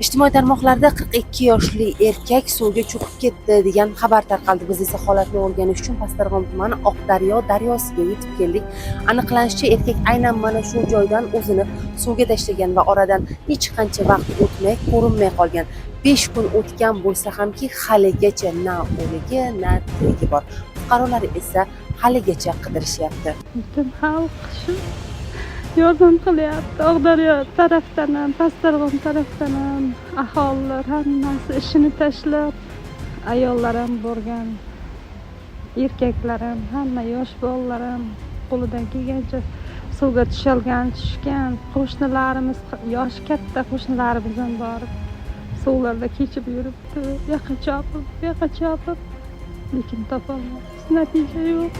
Ijtimoiy tarmoqlarda 42 yoshli erkak suvga cho'kib ketdi degan xabar tarqaldi. Biz esa holatni o'rganish uchun Pastdarg'om tumani Oqdaryo daryosiga yetib keldik. Aniqlanishicha, erkak aynan mana shu joydan o'zini suvga tashlagan va oradan hech qancha vaqt o'tmay ko'rinmay qolgan. 5 kun o'tgan bo'lsa hamki, haligacha na o'ligi, na tirigi bor. Fuqarolar esa haligacha qidirishyapti. Butun xalq shu yordam qilyapti. Oqdaryo tarafdan ham, Pastdarg'om tarafdan ham aholilar hammasi ishini tashlab, ayollar ham borgan, erkaklar ham, hamma yosh bolalar ham qo'lidan kelgancha suvga tushgan. Qo'shnilarimiz, yoshi katta qo'shnilarimiz ham borib suvlarda kechib yuribdi. Yoqqa chopib, lekin topolmayapmiz. Natija yo'q.